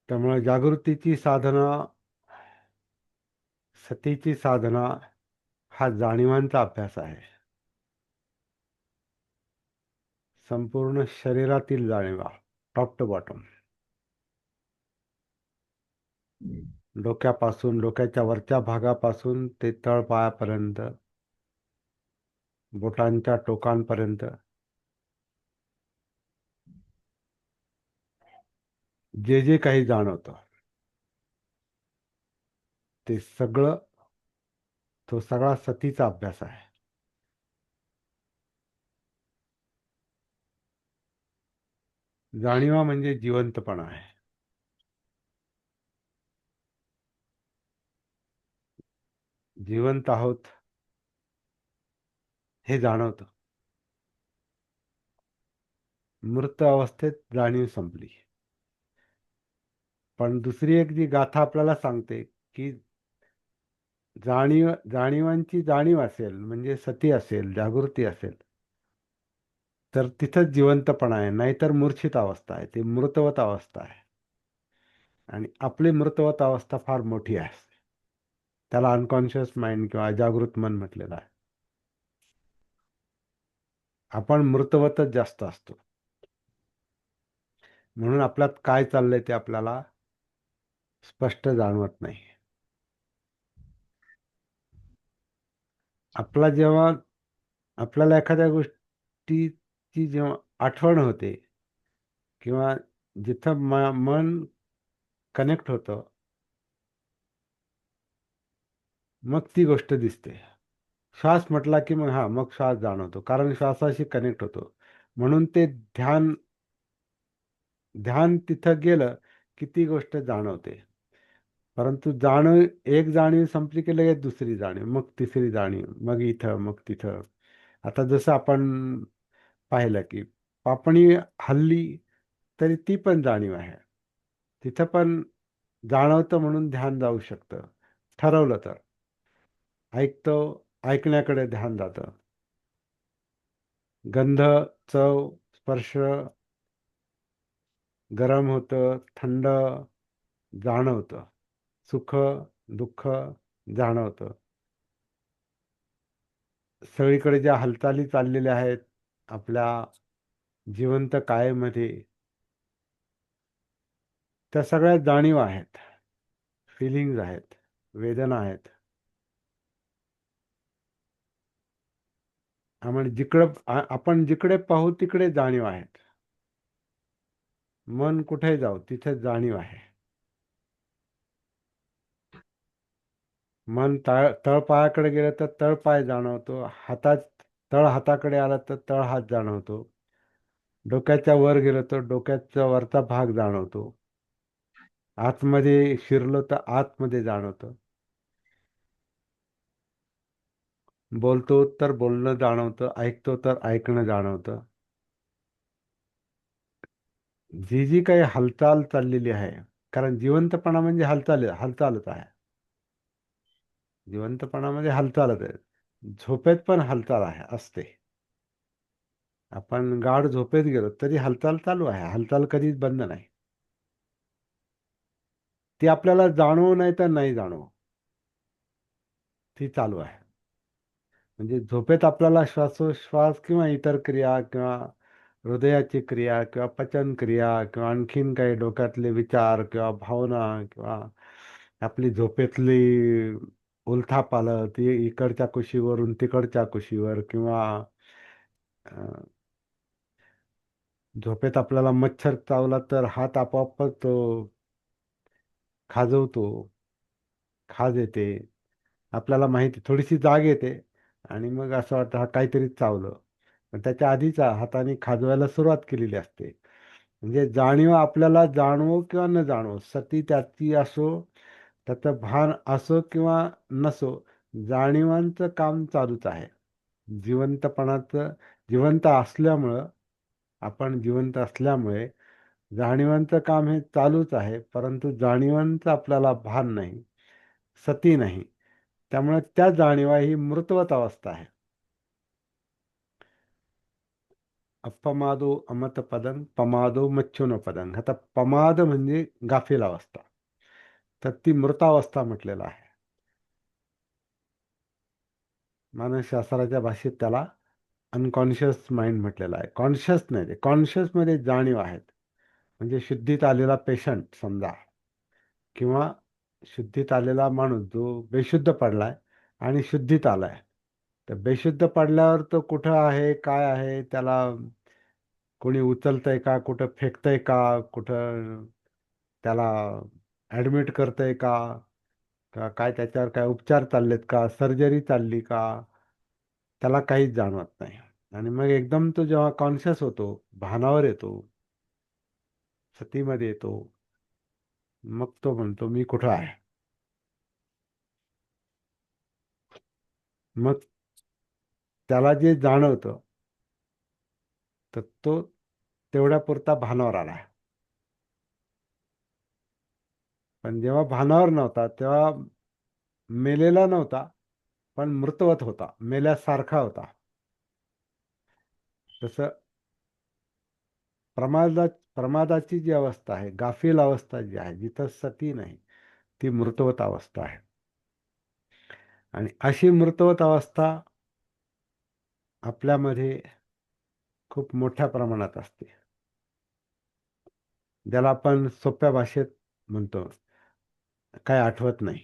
त्यामुळे जागृतीची साधना, सतीची साधना हा जाणीवांचा अभ्यास आहे. संपूर्ण शरीरातील जाणीवा, टॉप टू बॉटम. डोक्यापासून, डोक्याच्या वरच्या भागापासून ते तळपायापर्यंत, बोटांच्या टोकांपर्यंत जे जे काही जाणवतं ते सगळं, तो सगळा सतीचा अभ्यास आहे. जाणीवा म्हणजे जिवंतपणा आहे. जिवंत आहोत हे जाणवतं. मृत अवस्थेत जाणीव संपली. पण दुसरी एक जी गाथा आपल्याला सांगते की जाणीवांची जाणीव असेल, म्हणजे सती असेल, जागृती असेल, तर तिथंच जिवंतपणा आहे. नाहीतर मूर्छित अवस्था आहे, ती मृतवत अवस्था आहे. आणि आपली मृतवत अवस्था फार मोठी आहे. त्याला अनकॉन्शियस माइंड किंवा अजागृत मन म्हटलेलं आहे. आपण मृतवतच जास्त असतो. म्हणून आपल्यात काय चाललंय ते आपल्याला स्पष्ट जाणवत नाही. आपला जेव्हा आपल्याला एखाद्या गोष्टीची जेव्हा आठवण होते किंवा जिथं मन कनेक्ट होतं, मग ती गोष्ट दिसते. श्वास म्हटला की मग मग श्वास जाणवतो, कारण श्वासाशी कनेक्ट होतो. म्हणून ते ध्यान ध्यान तिथं गेलं की ती गोष्ट जाणवते. परंतु एक जाणीव संपली की लगेच दुसरी जाणीव, मग तिसरी जाणीव, मग इथं, मग तिथं. आता जसं आपण पाहिलं की पापणी हल्ली, तरी ती पण जाणीव आहे. तिथं पण जाणवतं म्हणून ध्यान जाऊ शकतं, ठरवलं तर. ऐकतो, ऐकण्याकडे ध्यान जातं. गंध, चव, स्पर्श, गरम होतं, थंड जाणवतं, सुख, दुःख जाणवतं. सगळीकडे ज्या हालचाली चाललेल्या आहेत आपल्या जिवंत कायेमध्ये, त्या सगळ्या जाणीव आहेत, फिलिंग्ज आहेत, वेदना आहेत. आपण जिकडे पाहू तिकडे जाणीव आहेत. मन कुठे जाऊ तिथे जाणीव आहे. मन तळपायाकडे गेलं तर तळपाय जाणवतो, तळ हाताकडे आला तर तळ हात जाणवतो, डोक्याच्या वर गेलो तर डोक्याचा वरचा भाग जाणवतो, आतमध्ये शिरलो तर आतमध्ये जाणवतं, बोलतो तर बोलणं जाणवतं, ऐकतो तर ऐकणं जाणवतं. जी जी काही हालचाल चाललेली आहे, कारण जिवंतपणा म्हणजे हालचालच आहे. जिवंतपणामध्ये हालचालच आहे. झोपेत पण हालचाल असते. आपण गाढ झोपेत गेलो तरी हालचाल चालू आहे, हालचाल कधीच बंद नाही. ती आपल्याला जाणवो नाही तर नाही जाणवो, ती चालू आहे. म्हणजे झोपेत आपल्याला श्वासोश्वास किंवा इतर क्रिया किंवा हृदयाची क्रिया किंवा पचन क्रिया किंवा आणखीन काही डोक्यातले विचार किंवा भावना किंवा आपली झोपेतली उलथापालथ, ती इकडच्या कुशीवरून तिकडच्या कुशीवर, किंवा झोपेत आपल्याला मच्छर चावला तर हात आपोआपच तो खाजवतो, खाज येते, आपल्याला माहिती, थोडीशी जाग येते आणि मग असं वाटतं काहीतरी चावलं. पण त्याच्या आधीच हाताने खाजवायला सुरुवात केलेली असते. म्हणजे जाणीव आपल्याला जाणवो किंवा न जाणवो, सती त्याची असो, त्याचं भान असो किंवा नसो, जाणीवांचं काम चालूच आहे. जिवंतपणाचं जिवंत असल्यामुळं आपण जिवंत असल्यामुळे जाणीवांचं काम हे चालूच आहे, परंतु जाणीवांचं आपल्याला भान नाही, सती नाही. त्यामुळे त्या जाणीवा ही मृतवत अवस्था आहे. अपमादो अमतपदं पमादो मच्छुनपदं. आता पमाद म्हणजे गाफील अवस्था, तर ती मृतावस्था म्हटलेलं आहे. मानसशास्त्राच्या भाषेत त्याला अनकॉन्शियस माइंड म्हटलेलं आहे. कॉन्शियस नाही, ते कॉन्शियस मध्ये जाणीव आहेत. म्हणजे शुद्धीत आलेला पेशंट समजा, किंवा शुद्धीत आलेला माणूस जो बेशुद्ध पडलाय आणि शुद्धीत आलाय. तर बेशुद्ध पडल्यावर तो कुठं आहे, काय आहे, त्याला कोणी उचलतंय का, कुठं फेकतंय का, कुठं त्याला ऍडमिट करतंय का, का काय त्याच्यावर काय उपचार चाललेत का, सर्जरी चालली का, त्याला काहीच जाणवत नाही. आणि मग एकदम तो जेव्हा कॉन्शियस होतो, भानावर येतो, सतीमध्ये येतो, मग तो म्हणतो मी कुठं आहे. मग त्याला जे जाणवतं, तर तो तेवढ्या पुरता भानावर आला. पण जेव्हा भानावर नव्हता तेव्हा मेलेला नव्हता, पण मृतवत होता, मेल्यासारखा होता. तसं प्रमादाची जी अवस्था आहे, गाफील अवस्था जी आहे, जिथं सती नाही, ती मृतवत अवस्था आहे. आणि अशी मृतवत अवस्था आपल्यामध्ये खूप मोठ्या प्रमाणात असते. ज्याला आपण सोप्या भाषेत म्हणतो, काही आठवत नाही,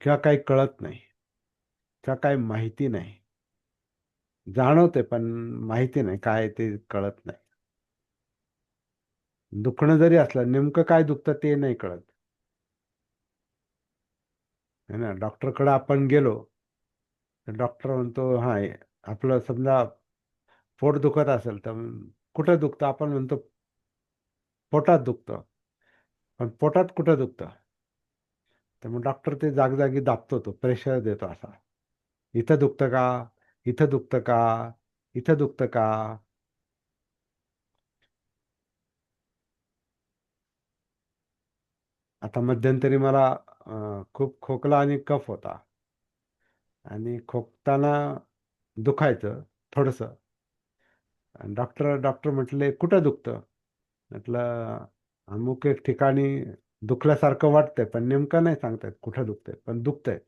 किंवा काही कळत नाही, किंवा काही माहिती नाही. जाणवते पण माहिती नाही काय, ते कळत नाही. दुखणं जरी असलं, नेमकं काय दुखतं ते नाही कळत. है ना, डॉक्टरकडे आपण गेलो, तर डॉक्टर म्हणतो हा आपलं समजा पोट दुखत असेल, तर कुठं दुखतं, आपण म्हणतो पोटात दुखतं. पण पोटात कुठं दुखतं, तर मग डॉक्टर ते जागजागी दाबतो, तो प्रेशर देतो असा, इथं दुखतं का, इथं दुखतं का, इथं दुखतं का. आता मध्यंतरी मला खूप खोकला आणि कफ होता, आणि खोकताना दुखायचं थोडंसं. आणि डॉक्टर म्हटले कुठं दुखतं. म्हटलं अमुक एक ठिकाणी दुखल्यासारखं वाटतंय, पण नेमकं नाही सांगतायत कुठं दुखतंय, पण दुखतंय.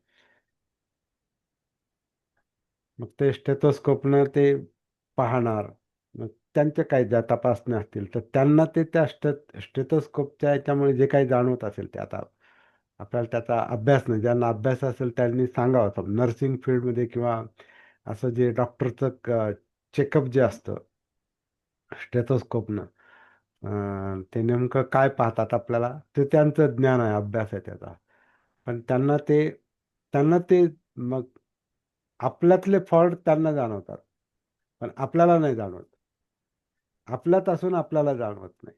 मग ते स्टेथोस्कोपनं ते पाहणार. मग त्यांच्या काही ज्या तपासण्या असतील, तर त्यांना ते त्या स्टेथोस्कोपच्या याच्यामुळे जे काही जाणवत असेल, ते आता आपल्याला त्याचा अभ्यास नाही, ज्यांना अभ्यास असेल त्यांनी सांगावं. नर्सिंग फील्डमध्ये किंवा असं जे डॉक्टरचं चेकअप जे असतं स्टेथोस्कोपनं, ते नेमकं काय पाहतात आपल्याला, ते त्यांचं ज्ञान आहे, अभ्यास आहे त्याचा. पण त्यांना ते मग आपल्यातले फॉल्ट त्यांना जाणवतात, पण आपल्याला नाही जाणवत. आपल्यात असून आपल्याला जाणवत नाही.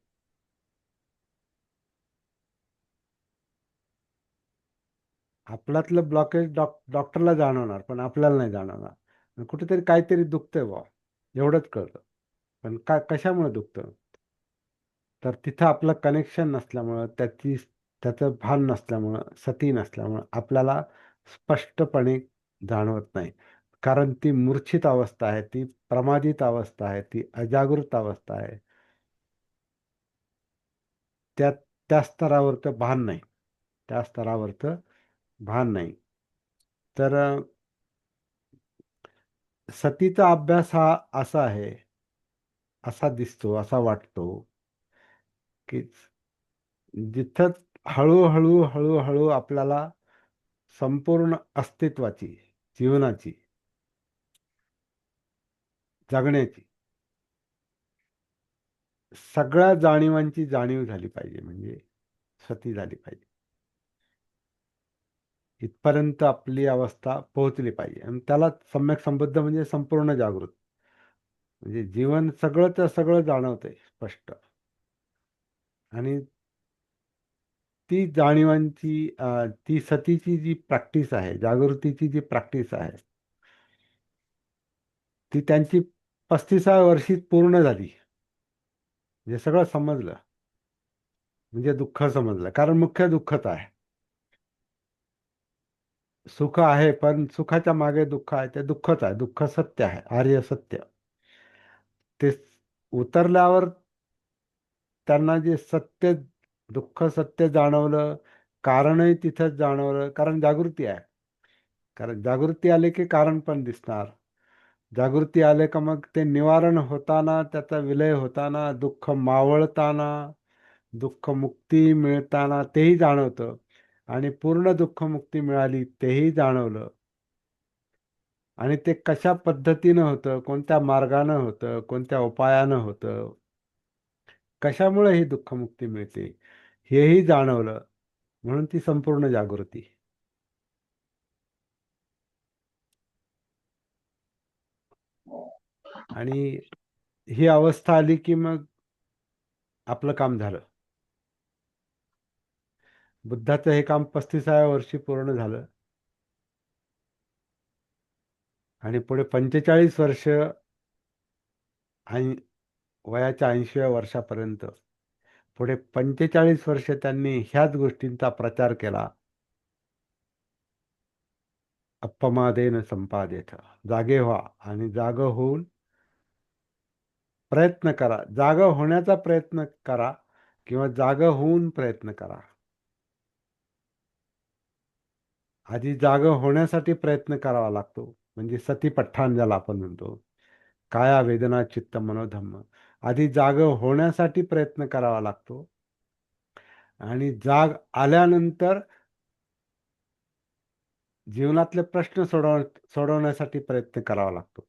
आपल्यातलं ब्लॉकेज डॉक्टरला जाणवणार, पण आपल्याला नाही जाणवणार. कुठेतरी काहीतरी दुखतंय बा, एवढंच कळतं. पण कशामुळे दुखतं, तर तिथं आपलं कनेक्शन नसल्यामुळं, त्याचं भान नसल्यामुळं, सती नसल्यामुळं आपल्याला स्पष्टपणे जाणवत नाही. कारण ती मूर्छित अवस्था आहे, ती प्रमादित अवस्था आहे, ती अजागृत अवस्था आहे. त्या त्या स्तरावरचं भान नाही, त्या स्तरावरचं भान नाही. तर सतीचा अभ्यास हा असा आहे, असा दिसतो, असा वाटतो, की जिथं हळूहळू हळूहळू आपल्याला संपूर्ण अस्तित्वाची, जीवनाची, जगण्याची सगळ्या जाणीवांची जाणीव झाली पाहिजे, म्हणजे सती झाली पाहिजे. इथपर्यंत आपली अवस्था पोहोचली पाहिजे, आणि त्याला सम्यक संबद्ध म्हणजे संपूर्ण जागृत. म्हणजे जीवन सगळंच सगळं जाणवतंय स्पष्ट. आणि ती जाणीवांची ती सतीची जी प्रॅक्टिस आहे, जागृतीची जी प्रॅक्टिस आहे, ती त्यांची 35व्या वर्षी पूर्ण झाली. म्हणजे सगळं समजलं, म्हणजे दुःख समजलं, कारण मुख्य दुःखच आहे. सुख आहे, पण सुखाच्या मागे दुःख आहे, ते दुःखच आहे, दुःख सत्य आहे, आर्य सत्य. ते उतरल्यावर त्यांना जे सत्य, दुःख सत्य जाणवलं, कारणही तिथंच जाणवलं, कारण जागृती आहे. कारण जागृती आले की कारण पण दिसणार. जागृती आले का मग ते निवारण होताना, त्याचा विलय होताना, दुःख मावळताना, दुःख मुक्ती मिळताना तेही जाणवतं. आणि पूर्ण दुःख मुक्ती मिळाली तेही जाणवलं. आणि ते कशा पद्धतीनं होतं, कोणत्या मार्गानं होतं, कोणत्या उपायानं होतं, कशामुळे ही दुःखमुक्ती मिळते हेही जाणवलं. म्हणून ती संपूर्ण जागृती. आणि ही अवस्था आली की मग आपलं काम झालं. बुद्धाचं हे काम 35व्या वर्षी पूर्ण झालं. आणि पुढे 45 वर्ष, आणि वयाच्या 80व्या वर्षापर्यंत, पुढे 45 वर्ष त्यांनी ह्याच गोष्टींचा प्रचार केला. अप्पमादेन संपादेत, जागे व्हा आणि जाग होऊन प्रयत्न करा. जाग होण्याचा प्रयत्न करा किंवा जाग होऊन प्रयत्न करा. आधी जाग होण्यासाठी प्रयत्न करावा लागतो, म्हणजे सतीपठ्ठाण ज्याला आपण म्हणतो, काया वेदना चित्त मनोधम्म. आधी जाग होण्यासाठी प्रयत्न करावा लागतो, आणि जाग आल्यानंतर जीवनातले प्रश्न सोडवण्यासाठी प्रयत्न करावा लागतो.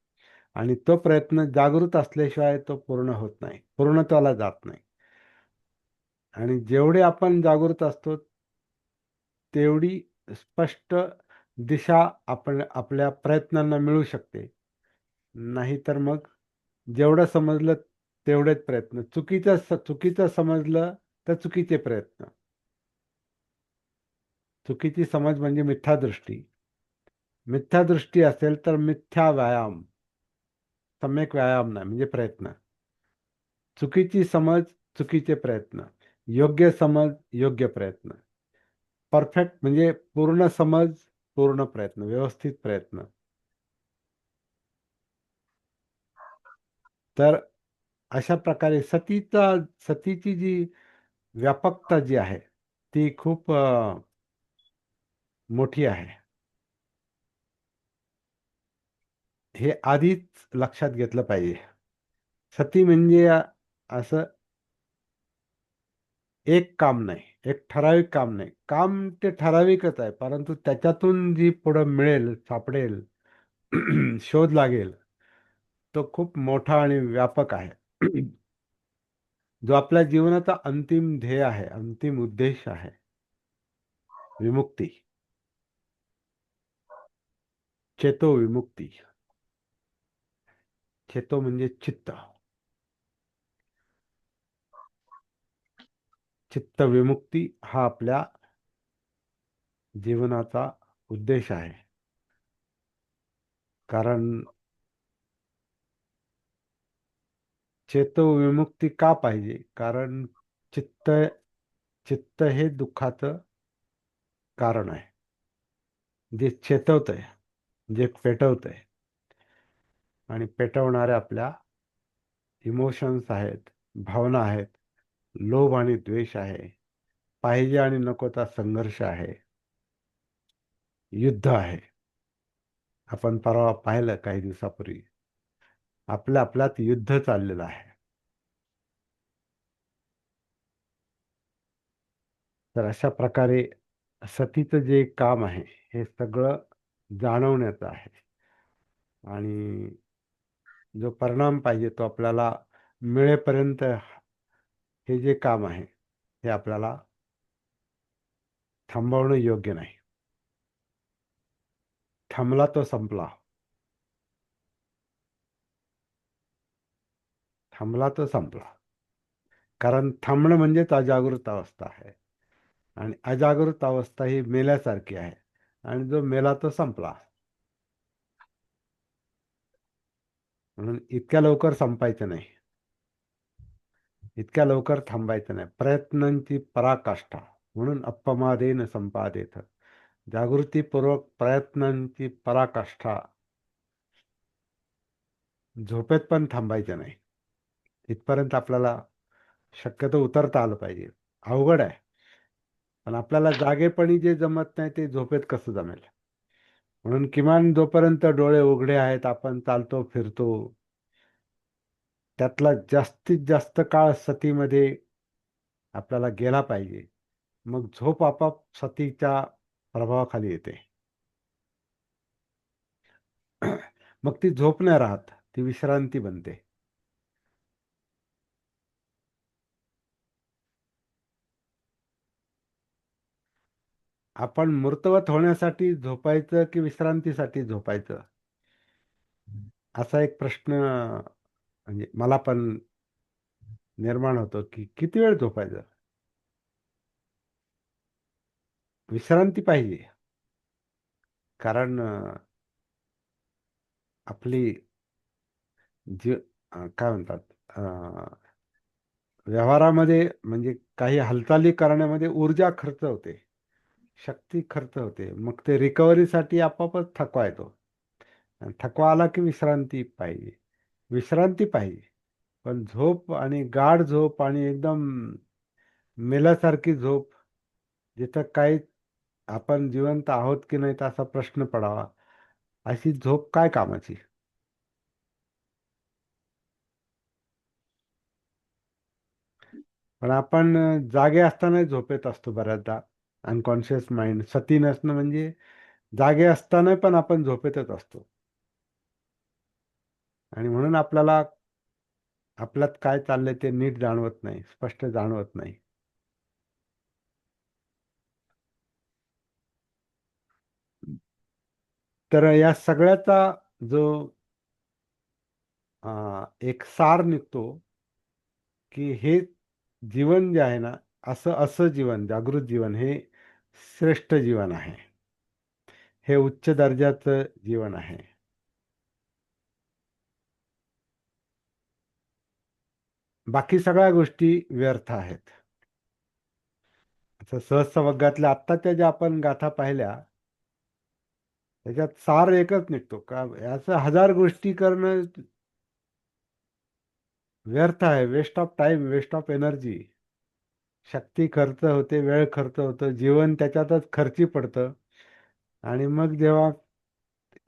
आणि तो प्रयत्न जागृत असल्याशिवाय तो पूर्ण होत नाही, पूर्णत्वाला जात नाही. आणि जेवढे आपण जागृत असतो तेवढी स्पष्ट दिशा आपण आपल्या प्रयत्नांना मिळू शकते. नाहीतर मग जेवढं समजलं तेवढेच प्रयत्न, चुकीचं समजलं तर चुकीचे प्रयत्न. चुकीची समज म्हणजे मिथ्या दृष्टी. मिथ्या दृष्टी असेल तर मिथ्या व्यायाम, सम्यक व्यायाम नाही म्हणजे प्रयत्न. चुकीची समज, चुकीचे प्रयत्न. योग्य समज, योग्य प्रयत्न. परफेक्ट म्हणजे पूर्ण समज, पूर्ण प्रयत्न, व्यवस्थित प्रयत्न. तर अशा प्रकारे सतीची जी व्यापकता जी आहे ती खूप मोठी आहे. हे आधीच लक्षात घेतलं पाहिजे. सती म्हणजे असं एक काम नाही, एक ठराविक काम नाही. काम ते ठराविकच आहे, परंतु त्याच्यातून जी पुढं मिळेल, सापडेल, शोध लागेल, तो खूप मोठा आणि व्यापक आहे. जो आपल्या जीवनाचा अंतिम ध्येय आहे, अंतिम उद्देश आहे, विमुक्ती, चेतो विमुक्ती. चेतो म्हणजे चित्त. चित्त विमुक्ती हा आपल्या जीवनाचा उद्देश आहे. कारण चेतो विमुक्ती का पाहिजे? कारण चित्त चित्त हे दुःखाचं कारण आहे. जे चेतवतंय, जे पेटवतंय, आणि पेटवणाऱ्या आपल्या इमोशन्स आहेत, भावना आहेत, लोभ आणि द्वेष आहे, पाहिजे आणि नकोचा संघर्ष आहे, युद्ध आहे. आपण परवा पाहिलं काही दिवसापूर्वी, आपल्या आपल्यात युद्ध चाललेलं आहे. तर अशा प्रकारे सतीचं जे काम आहे हे सगळं जाणवण्याचं आहे. आणि जो परिणाम पाहिजे तो आपल्याला मिळेपर्यंत हे जे काम आहे हे आपल्याला थांबवणं योग्य नाही. थांबला तो संपला. थांबला तो संपला. कारण थांबणं म्हणजेच अजागृत अवस्था आहे. आणि अजागृत अवस्था ही मेल्यासारखी आहे. आणि जो मेला तो संपला. म्हणून इतक्या लवकर संपायचं नाही, इतक्या लवकर थांबायचं नाही. प्रयत्नांची पराकाष्ठा, म्हणून अप्पमादेन संपादेत. जागृतीपूर्वक प्रयत्नांची पराकाष्ठा. झोपेत पण थांबायचं नाही. इथपर्यंत आपल्याला शक्यतो उतरता आलं पाहिजे. अवघड आहे. पण आपल्याला जागेपणी जे जमत नाही ते झोपेत कसं जमेल? म्हणून किमान जोपर्यंत डोळे उघडे आहेत, आपण चालतो फिरतो, त्यातला जास्तीत जास्त काळ सतीमध्ये आपल्याला गेला पाहिजे. मग झोप आपोआप सतीच्या प्रभावाखाली येते. मग ती झोप नाही राहत, ती विश्रांती बनते. आपण मूर्तवत होण्यासाठी झोपायचं की विश्रांतीसाठी झोपायचं, असा एक प्रश्न म्हणजे मला पण निर्माण होतो की किती वेळ झोपायचं. विश्रांती पाहिजे. कारण आपली जी काय म्हणतात, व्यवहारामध्ये म्हणजे काही हालचाली करण्यामध्ये ऊर्जा खर्च होते, शक्ती खर्च होते. मग ते रिकव्हरीसाठी आपोआपच थकवा येतो. आणि थकवा आला की विश्रांती पाहिजे. विश्रांती पाहिजे. पण झोप आणि गाढ झोप आणि एकदम मेल्यासारखी झोप, जिथं काही आपण जिवंत आहोत की नाही असा प्रश्न पडावा, अशी झोप काय कामाची? पण आपण जागे असताना झोपेत असतो बऱ्याचदा. अनकॉन्शियस माइंड सती नसणं म्हणजे जागे असताना पण आपण झोपेतच असतो. आणि म्हणून आपल्याला आपल्यात काय चाललंय ते नीट जाणवत नाही, स्पष्ट जाणवत नाही. तर या सगळ्याचा जो एक सार निघतो की हे जीवन जे आहे ना, असं असं जीवन, जागृत जीवन हे श्रेष्ठ जीवन आहे. हे उच्च दर्जाचं जीवन आहे. बाकी सगळ्या गोष्टी व्यर्थ आहेत. आता सहस्त्रबग्गातल्या आत्ताच्या ज्या आपण गाथा पाहिल्या, त्याच्यात सार एकच निघतो का याचं हजार गोष्टी करणं व्यर्थ आहे. Waste of time, waste of energy. शक्ती खर्च होते, वेळ खर्च होतो, जीवन त्याच्यातच खर्ची पडतं. आणि मग जेव्हा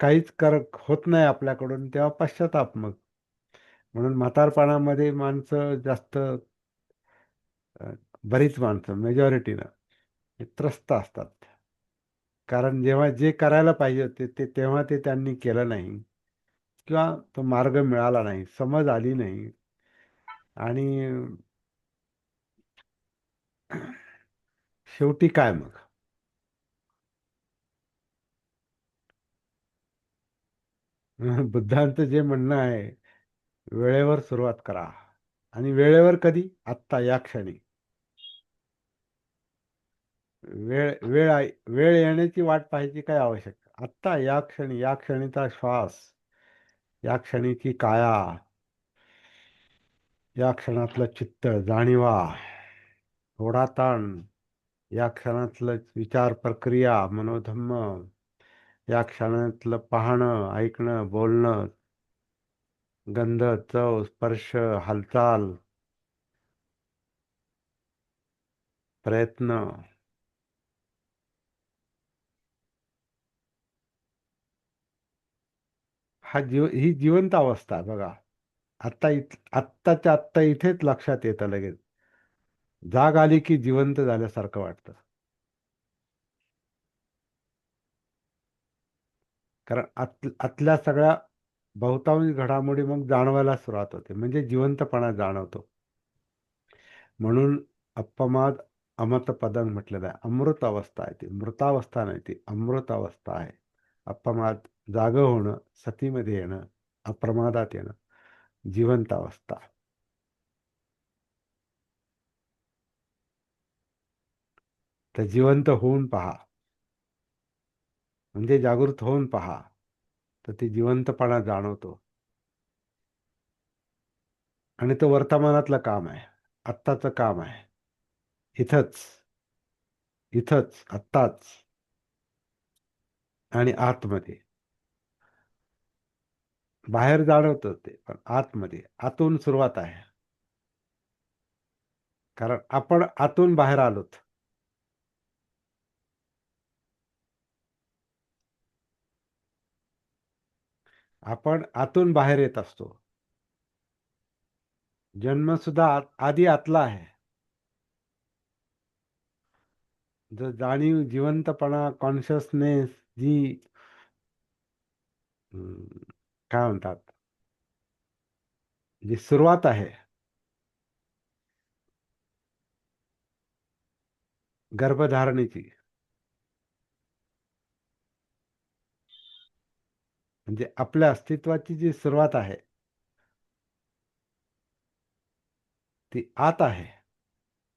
काहीच होत नाही आपल्याकडून, तेव्हा पश्चाताप मग. म्हणून म्हातारपणामध्ये माणसं जास्त अ, बरीच माणसं मेजॉरिटीनं त्रस्त असतात. कारण जेव्हा जे करायला पाहिजे होते ते तेव्हा ते त्यांनी केलं नाही, किंवा तो मार्ग मिळाला नाही, समज आली नाही. आणि शेवटी काय मग? बुद्धांचं जे म्हणणं आहे, वेळेवर सुरुवात करा. आणि वेळेवर कधी? आत्ता, या क्षणी. वेळ वेळ वेळ येण्याची वाट पाहायची काय आवश्यकता? आत्ता, या क्षणी, या क्षणीचा श्वास, या क्षणीची काया, या क्षणातलं चित्त जाणीवा, थोडा ताण, या क्षणातलं विचार प्रक्रिया, मनोधम्म, या क्षणातलं पाहणं, ऐकणं, बोलणं, गंध, चव, स्पर्श, हालचाल, प्रयत्न, ही जिवंत अवस्था आहे बघा. आत्ताच्या आत्ता इथेच लक्षात येतं लगेच. जाग आली की जिवंत झाल्यासारखं वाटतं. कारण आतल्या सगळ्या बहुतांश घडामोडी मग जाणवायला सुरुवात होते, म्हणजे जिवंतपणा जाणवतो. म्हणून अप्पमाद अमृत पदन म्हटलेलं आहे. अमृत अवस्था आहे ती, मृतावस्था नाही, ती अमृत अवस्था आहे. अप्पमाद, जाग होणं, सतीमध्ये येणं, अप्रमादात येणं, जिवंत अवस्था. तर जिवंत होऊन पहा, म्हणजे जागृत होऊन पहा, तर ती जिवंतपणा जाणवतो. आणि तो वर्तमानातलं काम आहे, आत्ताचं काम आहे. इथंच, इथंच, आत्ताच. आणि आतमध्ये. बाहेर जाणवतं ते, पण आतमध्ये, आतून सुरुवात आहे. कारण आपण आतून बाहेर आलोत. आपण आतून बाहेर येत असतो. जन्म सुद्धा आधी आतला आहे. जो जाणीव, जिवंतपणा, कॉन्शियसनेस, जी अं, काय म्हणतात, जी सुरुवात आहे गर्भधारणेची, म्हणजे आपल्या अस्तित्वाची जी सुरुवात आहे ती आत आहे,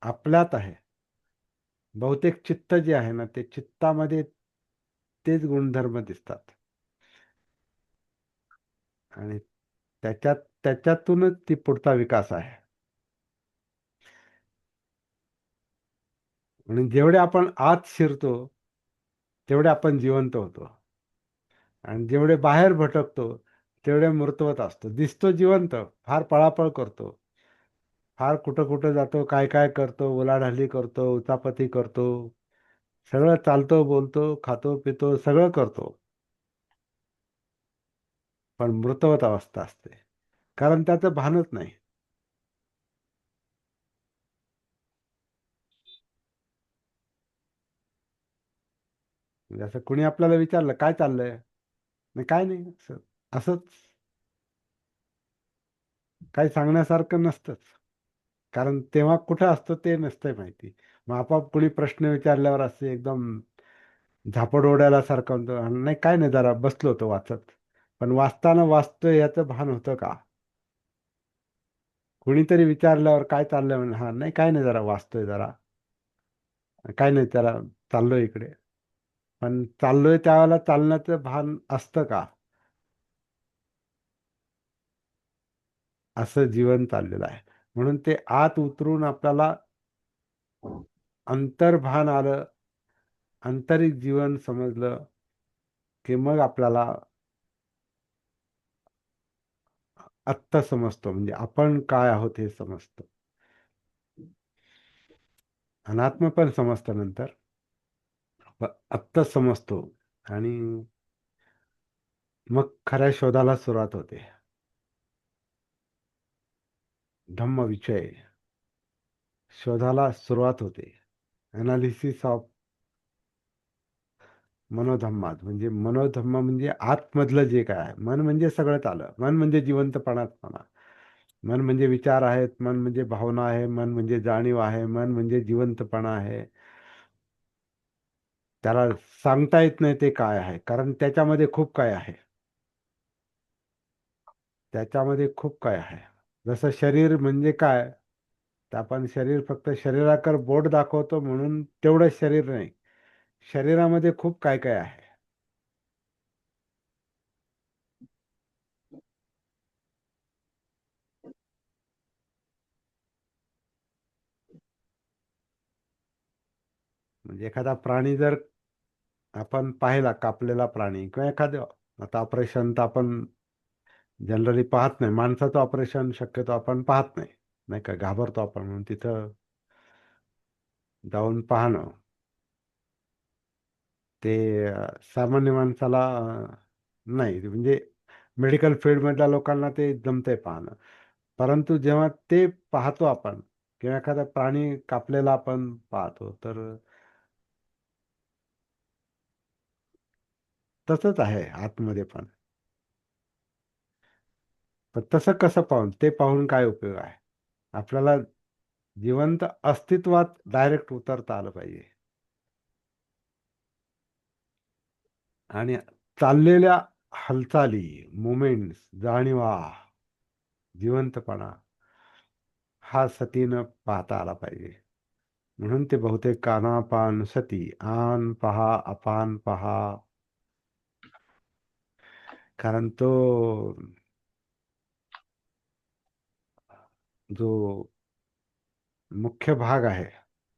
आपल्यात आहे. बहुतेक चित्त जे आहे ना, ते चित्तामध्ये तेच गुणधर्म दिसतात. आणि त्याच्यात त्याच्यातूनच ती पुढचा विकास आहे. म्हणून जेवढे आपण आत शिरतो तेवढे आपण जिवंत होतो. आणि जेवढे बाहेर भटकतो तेवढे मूर्तवत असतो. दिसतो जिवंत, फार पळापळ करतो, फार कुठं कुठं जातो, काय काय करतो, उलाढाली करतो, उचापती करतो, सगळं चालतो, बोलतो, खातो, पितो, सगळं करतो. पण मृतवत अवस्था असते, कारण त्याचं भानच नाही. म्हणजे असं कुणी आपल्याला विचारलं काय चाललंय, नाही काय नाही, असंच, काही सांगण्यासारखं नसतंच. कारण तेव्हा कुठं असतो ते नसतंय माहिती. मग आपोआप कुणी प्रश्न विचारल्यावर असे एकदम झापड उडाल्यासारखं म्हणतो, नाही काय नाही, जरा बसलो होतो वाचत. पण वाचताना वाचतोय याचं भान होतं का? कुणीतरी विचारल्यावर काय चाललंय, म्हणजे हा नाही काय नाही, जरा वाचतोय जरा, काय नाही जरा चाललोय इकडे. पण चाललोय त्यावेळेला चालण्याचं भान असतं का? असं जीवन चाललेलं आहे. म्हणून ते आत उतरून आपल्याला अंतर्भान आलं, आंतरिक जीवन समजलं, की मग आपल्याला आत्ता समजतो, म्हणजे आपण काय आहोत हे समजतं. अनात्म पण समजतं नंतर, पण आत्ताच समजतो. आणि मग खऱ्या शोधाला सुरुवात होते. धम्मविचय शोधाला सुरुवात होते. अनालिसिस ऑफ मनोधम्मात, म्हणजे मनोधम्म म्हणजे आतमधलं जे काय आहे. मन म्हणजे सगळंच आलं. मन म्हणजे जिवंतपणाच म्हणा. मन म्हणजे विचार आहेत, मन म्हणजे भावना आहे, मन म्हणजे जाणीव आहे, मन म्हणजे जिवंतपणा आहे. त्याला सांगता येत नाही ते काय आहे, कारण त्याच्यामध्ये खूप काय आहे. त्याच्यामध्ये खूप काय आहे. जसं शरीर म्हणजे काय, तर आपण शरीर फक्त शरीराकर बोट दाखवतो म्हणून तेवढं शरीर नाही. शरीरामध्ये खूप काय काय आहे. म्हणजे एखादा प्राणी जर आपण पाहिला, कापलेला प्राणी किंवा एखादं, आता ऑपरेशन तर आपण जनरली पाहत नाही, माणसाचं ऑपरेशन शक्यतो आपण पाहत नाही, नाही का, घाबरतो आपण, म्हणून तिथं जाऊन पाहणं ते सामान्य माणसाला नाही, म्हणजे मेडिकल फील्डमधल्या लोकांना ते जमतंय पाहणं. परंतु जेव्हा ते पाहतो आपण, किंवा एखादा प्राणी कापलेला आपण पाहतो, तर तसंच आहे आतमध्ये पण. पण तसं कसं पाहून, ते पाहून काय उपयोग आहे? आपल्याला जिवंत अस्तित्वात डायरेक्ट उतरता आलं पाहिजे. आणि चाललेल्या हालचाली, मुमेंट्स, जाणीवा, जिवंतपणा, हा सतीनं पाहता आला पाहिजे. म्हणून ते बहुतेक कानापान सती, आन पहा अपान पहा. कारण तो जो मुख्य भाग आहे,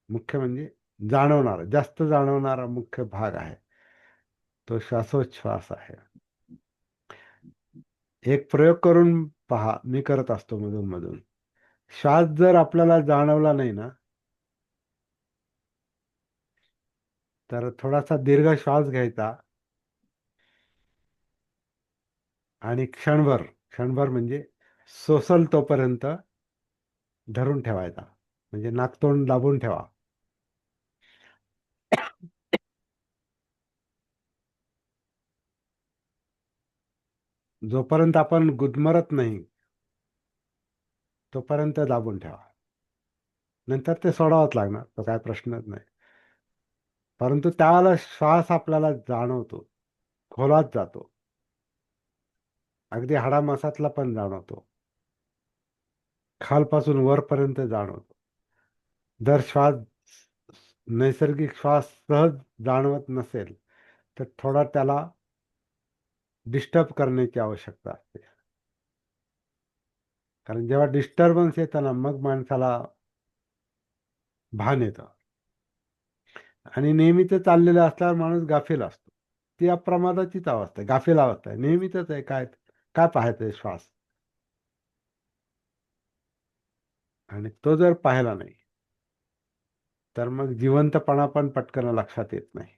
मुख्य म्हणजे जाणवणारा, जास्त जाणवणारा मुख्य भाग आहे, तो श्वासोच्छ्वास आहे. एक प्रयोग करून पहा, मी करत असतो मधून मधून. श्वास जर आपल्याला जाणवला नाही ना, तर थोडासा दीर्घ श्वास घ्यायचा आणि क्षणभर, क्षणभर म्हणजे सोसल तोपर्यंत धरून ठेवायचा. म्हणजे नाकतोंड दाबून ठेवा. जोपर्यंत आपण गुदमरत नाही तोपर्यंत दाबून ठेवा. नंतर ते सोडावंच लागणार, तो काय प्रश्नच नाही. परंतु त्यावेळेला श्वास आपल्याला जाणवतो, खोलात जातो, अगदी हाडामासातला पण जाणवतो, खालपासून वरपर्यंत जाणवतो. जर श्वास, नैसर्गिक श्वास सहज जाणवत नसेल, तर थोडा त्याला डिस्टर्ब करण्याची आवश्यकता असते. कारण जेव्हा डिस्टर्बन्स येतं ना, मग माणसाला भान येतं. आणि नेहमीच चाललेलं असल्यावर माणूस गाफील असतो. ती अप्रमादाचीच अवस्था आहे, गाफील अवस्था आहे. नेहमीच आहे, काय काय पाहायचंय श्वास. आणि तो जर पाहिला नाही, तर मग जिवंतपणा पण पटकन लक्षात येत नाही.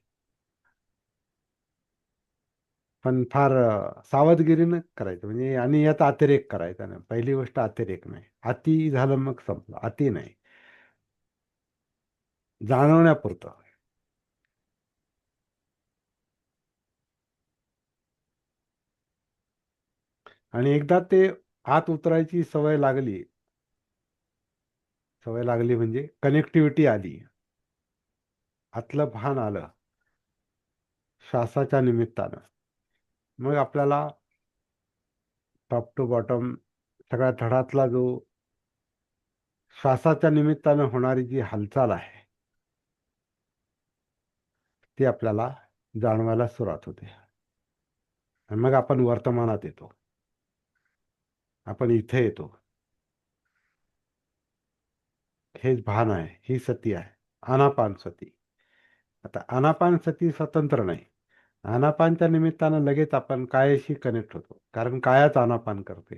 पण फार सावधगिरीनं करायचं म्हणजे, आणि यात अतिरेक करायचा नाही. पहिली गोष्ट अतिरेक नाही. अति झालं मग संपलं. अति नाही, जाणवण्यापुरतं. आणि एकदा ते आत उतरायची सवय लागली, सवय लागली म्हणजे कनेक्टिव्हिटी आली, आतलं भान आलं श्वासाच्या निमित्तानं, मग आपल्याला टॉप टू बॉटम सगळ्या धडातला जो श्वासाच्या निमित्तानं होणारी जी हालचाल आहे, ती आपल्याला जाणवायला सुरुवात होते. आणि मग आपण वर्तमानात येतो, आपण इथे येतो. हेच भान आहे, ही सती आहे, आनापान सती. आता आनापान सती स्वतंत्र नाही. आनापानच्या निमित्तानं लगेच आपण कायाशी कनेक्ट होतो, कारण कायाच आनापान करते.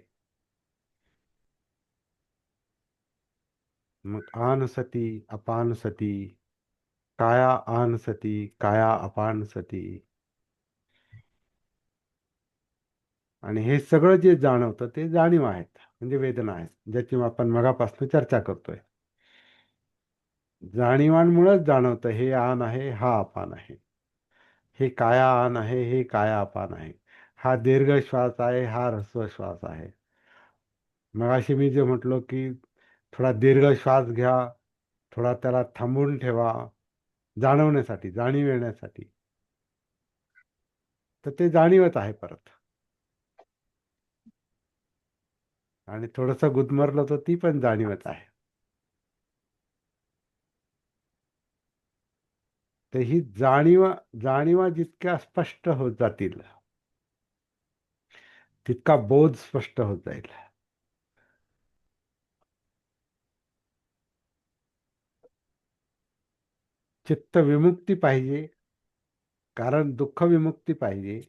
मग आन सती, अपान सती, काया आन सती, काया अपान सती. आणि हे सगळं जे जाणवतं ते जाणीव आहेत, म्हणजे वेदना आहेत, ज्याची आपण मगापासून चर्चा करतोय. जाणीवांमुळेच जाणवतं, हे आन आहे, हा अपान आहे. हे काया आन आहे, हे काया अपान आहे. हा दीर्घ श्वास आहे, हा ऱ्हस्व श्वास आहे. मगाशी मी जे म्हटलो की थोडा दीर्घ श्वास घ्या, थोडा त्याला थांबवून ठेवा, जाणवण्यासाठी, जाणीव येण्यासाठी. तर ते जाणीवच आहे परत. आणि थोडंसं गुदमरलं तर ती पण जाणीवच आहे. तर ही जाणीवा जितक्या स्पष्ट होत जातील, तितका बोध स्पष्ट होत जाईल. चित्त विमुक्ती पाहिजे, कारण दुःख विमुक्ती पाहिजे,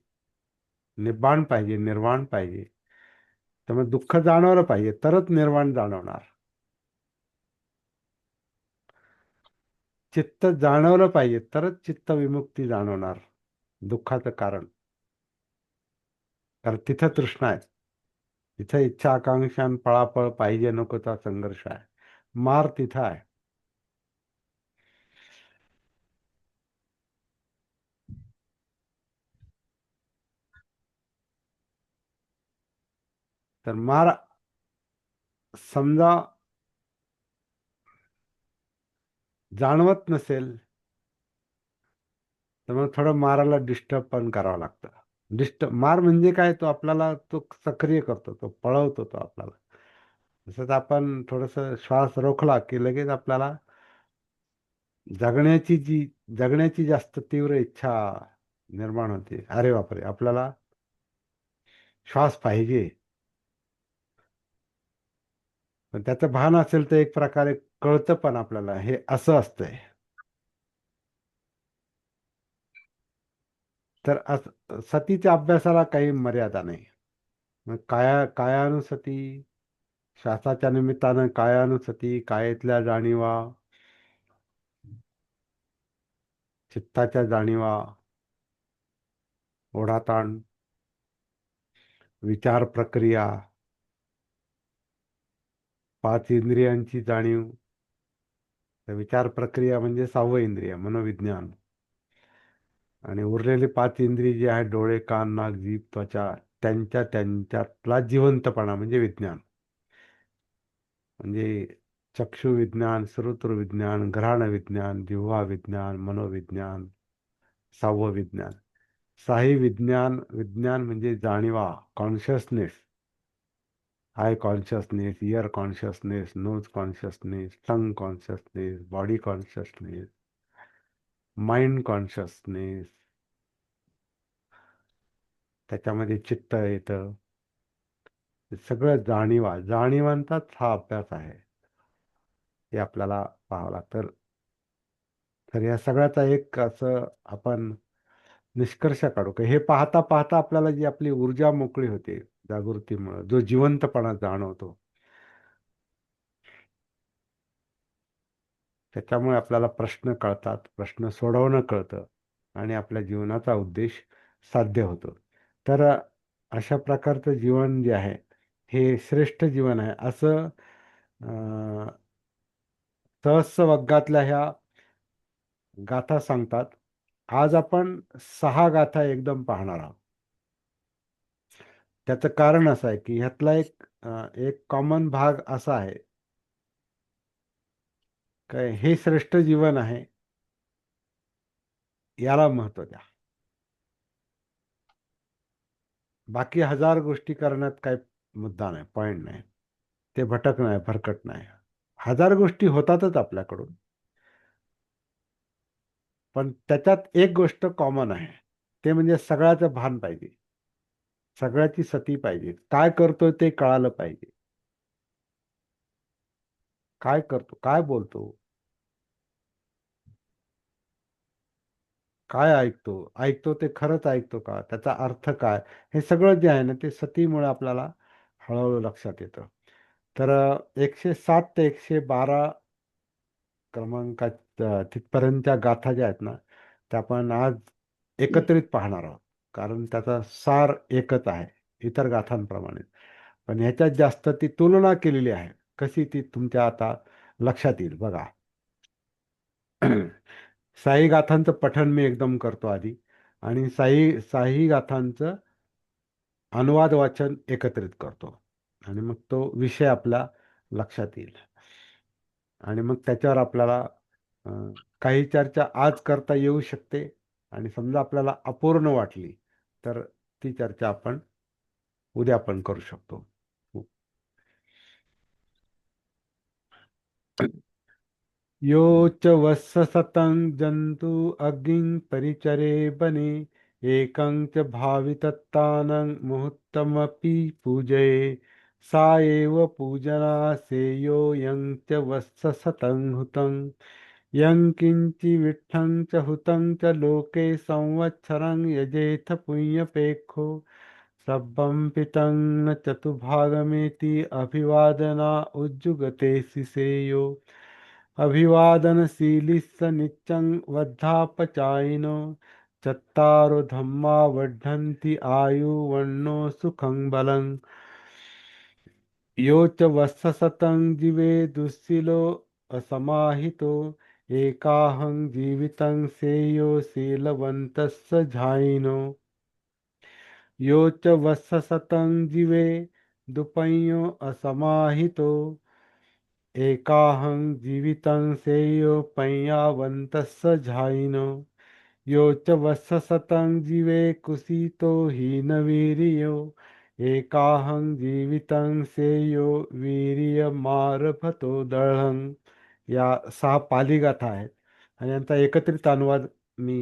निब्बाण पाहिजे, निर्वाण पाहिजे. त्यामुळे दुःख जाणवलं पाहिजे, तरच निर्वाण जाणवणार. चित्त जाणवलं पाहिजे, तरच चित्त विमुक्ती जाणवणार, दुःखाचं कारण. कारण तिथं तृष्णा आहे, तिथं इच्छा आकांक्षा आणि पळापळ, पाहिजे नकोचा संघर्ष आहे. मार तिथं आहे. तर मार समजा जाणवत नसेल, तर मग थोडं माराला डिस्टर्ब पण करावं लागतं. मार म्हणजे काय, तो आपल्याला तो सक्रिय करतो, तो पळवतो तो आपल्याला. तसंच आपण थोडस श्वास रोखला की लगेच आपल्याला जगण्याची जी जगण्याची जास्त तीव्र इच्छा निर्माण होते. अरे बापरे, आपल्याला श्वास पाहिजे. पण त्याचं भान असेल तर एक प्रकारे कळतं पण आपल्याला हे असं असतंय. तर सतीच्या अभ्यासाला काही मर्यादा नाही. मग कायानुसती, श्वासाच्या निमित्तानं कायानुसती, कायेतल्या जाणीवा, चित्ताच्या जाणीवा, ओढाताण, विचार प्रक्रिया, पाच इंद्रियांची जाणीव. तर विचार प्रक्रिया म्हणजे सहावं इंद्रिय, मनोविज्ञान. आणि उरलेली पाच इंद्रिय जी आहेत, डोळे, कान, नाक, जीभ, त्वचा, त्यांच्यातला जिवंतपणा म्हणजे विज्ञान. म्हणजे चक्षु विज्ञान, श्रोत्र विज्ञान, घ्राण विज्ञान, जिव्हा विज्ञान, मनोविज्ञान, सहावं विज्ञान. साही विज्ञान, विज्ञान म्हणजे जाणीवा, consciousness. Eye consciousness, ear consciousness, nose consciousness, tongue consciousness, body consciousness, mind consciousness. त्याच्यामध्ये चित्त येतं. हे सगळं जाणीवा, जाणीवांचाच हा अभ्यास आहे. हे आपल्याला पाहावं लागतं. तर या सगळ्याचा एक असं आपण निष्कर्ष काढू की हे पाहता पाहता आपल्याला जी आपली ऊर्जा मोकळी होते जागृतीमुळे, जो जिवंतपणा जाणवतो, त्याच्यामुळे आपल्याला प्रश्न कळतात, प्रश्न सोडवणं कळतं आणि आपल्या जीवनाचा उद्देश साध्य होतो. तर अशा प्रकारचं जीवन जे आहे हे श्रेष्ठ जीवन आहे असं अं, सहस्रवग्गातल्या ह्या गाथा सांगतात. आज आपण 6 गाथा एकदम पाहणार आहोत. त्याचं कारण असं आहे की ह्यातला एक कॉमन भाग असा आहे काय, हे श्रेष्ठ जीवन आहे, याला महत्व द्या. बाकी हजार गोष्टी करण्यात काही मुद्दा नाही, पॉइंट नाही. ते भटक नाही, भरकट नाही. हजार गोष्टी होतातच आपल्याकडून, पण त्याच्यात एक गोष्ट कॉमन आहे. ते म्हणजे सगळ्याचं भान पाहिजे, सगळ्याची सती पाहिजे, काय करतोय ते कळालं पाहिजे. काय करतो, काय बोलतो, काय ऐकतो, ऐकतो ते खरंच ऐकतो का, त्याचा अर्थ काय, हे सगळं जे आहे ना ते सतीमुळे आपल्याला हळूहळू लक्षात येतं. तर 107 ते 112 क्रमांकात तिथपर्यंतच्या गाथा ज्या आहेत ना त्या आपण आज एकत्रित पाहणार आहोत. कारण त्याचा सार एकच आहे इतर गाथांप्रमाणे, पण ह्याच्यात जास्त ती तुलना केलेली आहे. कशी ती तुमच्या आता लक्षात येईल बघा. साई गाथांचं पठण मी एकदम करतो आधी, आणि साई साई गाथांचं अनुवाद वाचन एकत्रित करतो, आणि मग तो विषय आपल्या लक्षात येईल. आणि मग त्याच्यावर आपल्याला अ, काही चर्चा आज करता येऊ शकते, आणि समजा आपल्याला अपूर्ण वाटली तर ती चर्चा आपण उद्या पण करू शकतो. यो च वत्स सतं जंतु अग्निं परिचरे बने एकं च भावितत्तानं मुहूर्तमपि पूजये सा एव पूजना सेयो यं च वत्स सतं हुतं यं किंचि विट्ठं च हुतं च लोके संवत्सरं यजेथ पुण्यपेक्षो सब्बं पितं न चतुर्भागमेति अभिवादना उज्जुगते सिसेयो अभिवादनशीलिस्स नित्यं वद्धापचायिनो चत्तारो धम्मा वर्धन्ति आयुर्वन्नो सुखं बलम् यो च वत्सशतं जीवे दुःशीलो असमाहितो एकाहं जीवितं सेयो शीलवन्तस्य झायिनो यो च वत्सशतं जीवे दुपञ्यो असमाहितो एकाहं जीवितं सेयो पय्यावन्तस्य झायिनो यो च वत्सशतं जीवे कुसितो हीनवीर्यो एकाहं जीवितं सेयो वीर्यमारभतो दृढं. या 6 पाली गाथा आहेत, आणि यांचा एकत्रित अनुवाद मी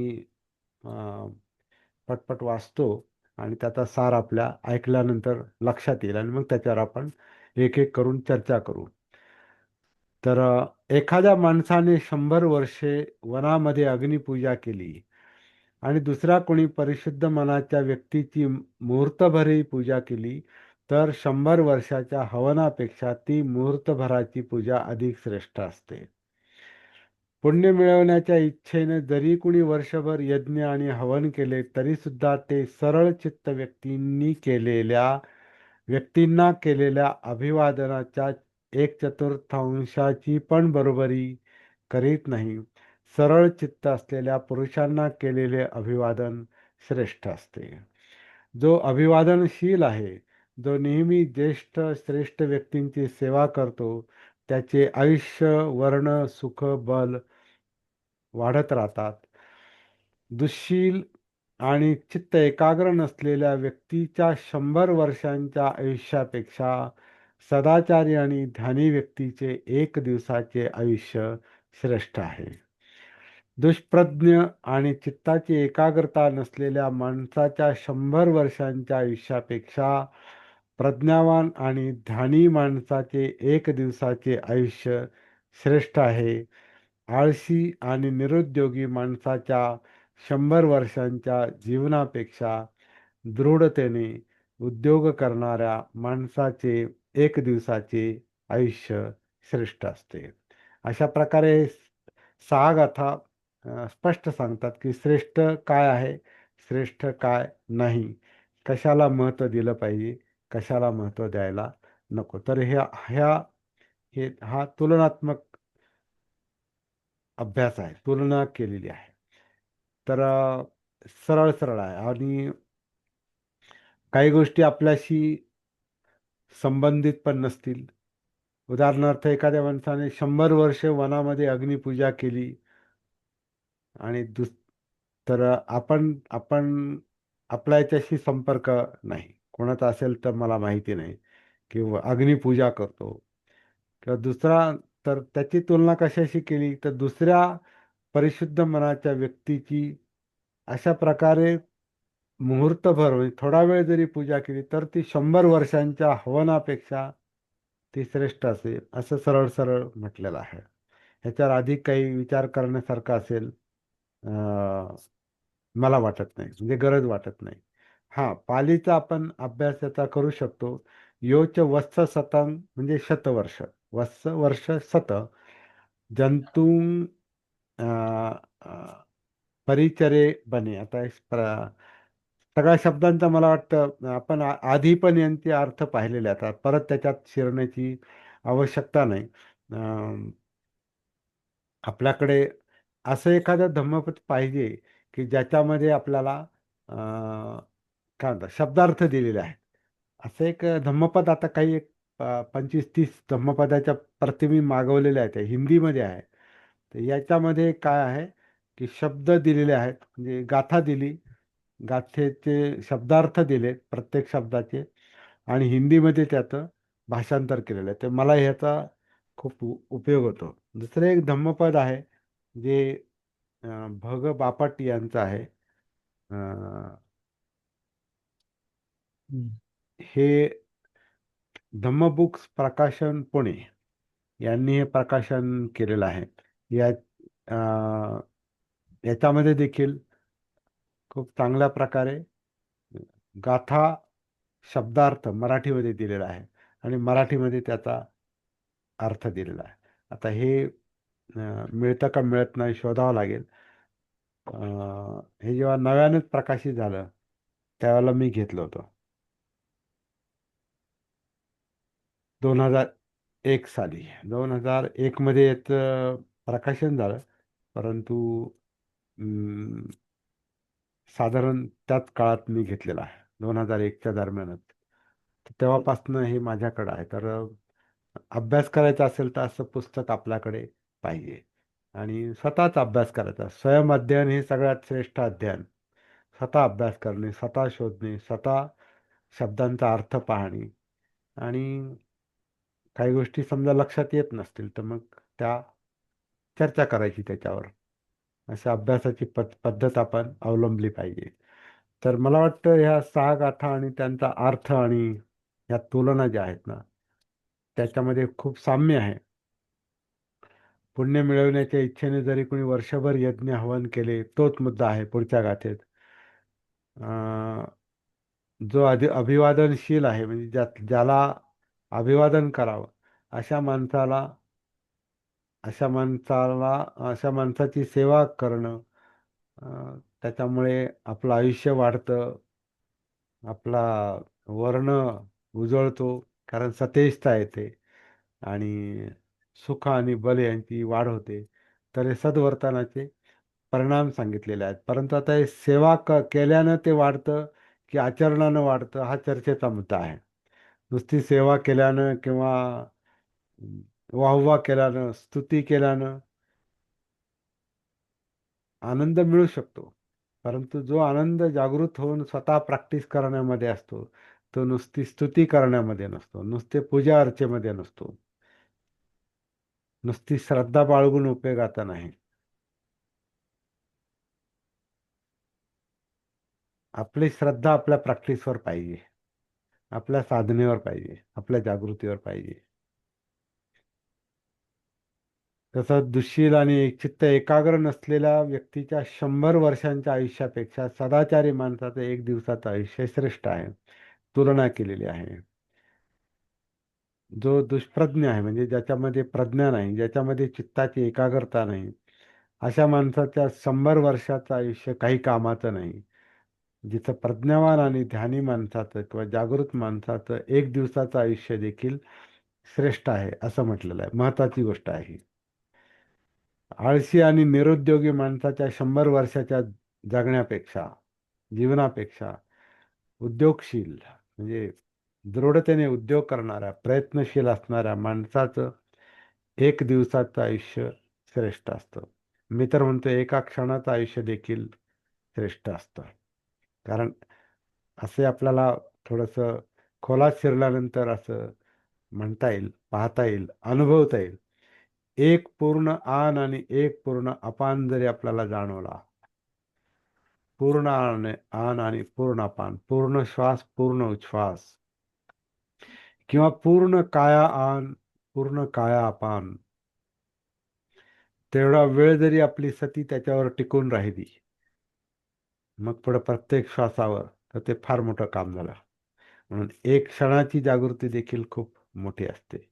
पटपट वाचतो, आणि त्याचा सार आपल्या ऐकल्यानंतर लक्षात येईल, आणि मग त्याच्यावर आपण एक एक करून चर्चा करू. तर एखाद्या माणसाने 100 वर्षे वनामध्ये अग्निपूजा केली, आणि दुसऱ्या कोणी परिशुद्ध मनाच्या व्यक्तीची मुहूर्तभरही पूजा केली, तर 100 वर्षाच्या हवनापेक्षा ती मुहूर्तभराची पूजा अधिक श्रेष्ठ असते. पुण्य मिळवण्याच्या इच्छेने जरी कुणी वर्षभर यज्ञ आणि हवन केले तरी सुद्धा ते सरळ चित्त व्यक्तींना केलेल्या अभिवादनाच्या एक चतुर्थांशाची पण बरोबरी करीत नाही. सरळ चित्त असलेल्या पुरुषांना केलेले अभिवादन श्रेष्ठ असते. जो अभिवादनशील आहे, जो नेहमी ज्येष्ठ श्रेष्ठ व्यक्तींची सेवा करतो, त्याचे आयुष्य, वर्ण, सुख, बल वाढत राहतात. दुःशील आणि चित्त एकाग्र नसलेल्या व्यक्तीच्या 100 वर्षांच्या आयुष्यापेक्षा सदाचारी आणि ध्यानी व्यक्तीचे 1 दिवसाचे आयुष्य श्रेष्ठ आहे. दुष्प्रज्ञ आणि चित्ताची एकाग्रता नसलेल्या माणसाच्या 100 वर्षांच्या आयुष्यापेक्षा प्रज्ञावान आणि ध्यानी माणसाचे 1 दिवसाचे आयुष्य श्रेष्ठ आहे. आळशी आणि निरुद्योगी माणसाच्या 100 वर्षांच्या जीवनापेक्षा दृढतेने उद्योग करणाऱ्या माणसाचे 1 दिवसाचे आयुष्य श्रेष्ठ असते. अशा प्रकारे 6 गाथा स्पष्ट सांगतात की श्रेष्ठ काय आहे, श्रेष्ठ काय नाही, कशाला महत्त्व दिलं पाहिजे, कशाला महत्त्व द्यायला नको. तर हा तुलनात्मक अभ्यास आहे, तुलना केलेली आहे. तर सरळ सरळ आहे आणि काही गोष्टी आपल्याशी संबंधित पण नसतील. उदाहरणार्थ एखाद्या माणसाने 100 वर्ष वनामध्ये अग्निपूजा केली आणि तर आपण आपण आपला याच्याशी संपर्क नाही, कोणाचा असेल तर मला माहिती नाही, किंवा अग्निपूजा करतो किंवा दुसरा, तर त्याची तुलना कशाशी केली तर दुसऱ्या परिशुद्ध मनाच्या व्यक्तीची अशा प्रकारे मुहूर्तभर म्हणजे थोडा वेळ जरी पूजा केली तर ती 100 वर्षांच्या हवनापेक्षा ती श्रेष्ठ असेल, असं सरळ सरळ म्हटलेलं आहे. ह्याच्यावर अधिक काही विचार करण्यासारखं असेल मला वाटत नाही, म्हणजे गरज वाटत नाही. हा, पालीचा आपण अभ्यास याचा करू शकतो. योच वत्स शतं म्हणजे शतवर्ष, वत्स वर्ष शत, जंतू परिचरे बने. आता सगळ्या शब्दांचा मला वाटतं आपण आधी पण यांचे अर्थ पाहिलेले आहेत, परत त्याच्यात शिरण्याची आवश्यकता नाही. आपल्याकडे असं एखादं धम्मपद पाहिजे की ज्याच्यामध्ये आपल्याला काय म्हणतात शब्दार्थ दिलेले आहेत. असं एक धम्मपद, आता काही एक 25-30 धम्मपदाच्या प्रति मी मागवलेल्या आहेत, हिंदीमध्ये आहे. तर याच्यामध्ये काय आहे की शब्द दिलेले आहेत, म्हणजे गाथा दिली, गाथेचे शब्दार्थ दिलेत प्रत्येक शब्दाचे, आणि हिंदीमध्ये त्याचं भाषांतर केलेलं आहे. तर मला ह्याचा खूप उपयोग होतो. दुसरं एक धम्मपद आहे जे भग बापट यांचं आहे. अं, हे धम्मबुक्स प्रकाशन पुणे यांनी हे प्रकाशन केलेलं आहे. या अं, याच्यामध्ये देखील खूप चांगल्या प्रकारे गाथा शब्दार्थ मराठीमध्ये दिलेला आहे आणि मराठीमध्ये त्याचा अर्थ दिलेला आहे. आता हे मिळतं का मिळत नाही शोधावं लागेल. हे जेव्हा नव्यानेच प्रकाशित झालं त्यावेळेला मी घेतलं होतं 2001 साली. 2001 मध्ये याचं प्रकाशन झालं, परंतु अं, साधारण त्याच काळात मी घेतलेला आहे, 2001च्या दरम्यानच. तर तेव्हापासनं हे माझ्याकडं आहे. तर अभ्यास करायचा असेल तर असं पुस्तक आपल्याकडे पाहिजे आणि स्वतःच अभ्यास करायचा. स्वयं अध्ययन हे सगळ्यात श्रेष्ठ अध्ययन. स्वतः अभ्यास करणे, स्वतः शोधणे, स्वतः शब्दांचा अर्थ पाहणे, आणि काही गोष्टी समजा लक्षात येत नसतील तर मग त्या चर्चा करायची त्याच्यावर. अशा अभ्यासाची पद्धत आपण अवलंबली पाहिजे. तर मला वाटतं ह्या 6 गाथा आणि त्यांचा अर्थ आणि ह्या तुलना ज्या आहेत ना, त्याच्यामध्ये खूप साम्य आहे. पुण्य मिळवण्याच्या इच्छेने जरी कोणी वर्षभर यज्ञ हवन केले, तोच मुद्दा आहे पुढच्या गाथेत. जो अभिवादनशील आहे, म्हणजे ज्याला अभिवादन करावं अशा माणसाला अशा माणसाला अशा माणसाची सेवा करणं, त्याच्यामुळे आपलं आयुष्य वाढतं, आपला वर्ण उजळतो, कारण सतेजता येते आणि सुख आणि बल यांची वाढ होते. तर हे सद्वर्तनाचे परिणाम सांगितलेले आहेत. परंतु आता हे सेवा केल्यानं ते वाढतं की आचरणानं वाढतं, हा चर्चेचा मुद्दा आहे. नुसती सेवा केल्यानं किंवा वाहवा केल्यानं, स्तुती केल्यानं आनंद मिळू शकतो. परंतु जो आनंद जागृत होऊन स्वतः प्रॅक्टिस करण्यामध्ये असतो, तो नुसती स्तुती करण्यामध्ये नसतो, नुसते पूजा अर्चेमध्ये नसतो, नुसती श्रद्धा बाळगून उपयोगाचा नाही. आपली श्रद्धा आपल्या प्रॅक्टिसवर पाहिजे, आपल्या साधनेवर पाहिजे, आपल्या जागृतीवर पाहिजे. तसं दुःशील आणि चित्त एकाग्र नसलेल्या व्यक्तीच्या 100 वर्षांच्या आयुष्यापेक्षा सदाचारी माणसाचं एक दिवसाचं आयुष्य श्रेष्ठ आहे. तुलना केलेली आहे. जो दुष्प्रज्ञ आहे, म्हणजे ज्याच्यामध्ये प्रज्ञा नाही, ज्याच्यामध्ये चित्ताची एकाग्रता नाही, अशा माणसाच्या 100 वर्षाचं आयुष्य काही कामाचं नाही. जिथं प्रज्ञावान आणि ध्यानी माणसाचं किंवा जागृत माणसाचं एक दिवसाचं आयुष्य देखील श्रेष्ठ आहे असं म्हटलेलं आहे. महत्वाची गोष्ट आहे ही. आळशी आणि निरुद्योगी माणसाच्या 100 वर्षाच्या जगण्यापेक्षा जीवनापेक्षा उद्योगशील, म्हणजे दृढतेने उद्योग करणाऱ्या, प्रयत्नशील असणाऱ्या माणसाचं एक दिवसाचं आयुष्य श्रेष्ठ असतं. मी तर म्हणतो एका क्षणाचं आयुष्य देखील श्रेष्ठ असतं. कारण असे आपल्याला थोडंसं खोलात शिरल्यानंतर असं म्हणता येईल, पाहता येईल, अनुभवता येईल. एक पूर्ण आन आणि एक पूर्ण अपान जरी आपल्याला जाणवला, पूर्ण आन आणि पूर्ण अपान, पूर्ण श्वास पूर्ण उच्छ्वास, किंवा पूर्ण काया आन पूर्ण काया अपान, तेवढा वेळ जरी आपली सती त्याच्यावर टिकून राहिली, मग पुढे प्रत्येक श्वासावर, तर ते फार मोठं काम झालं. म्हणून एक क्षणाची जागृती देखील खूप मोठी असते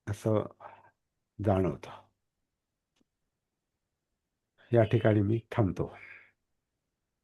असं जाणवतं. या ठिकाणी मी थांबतो.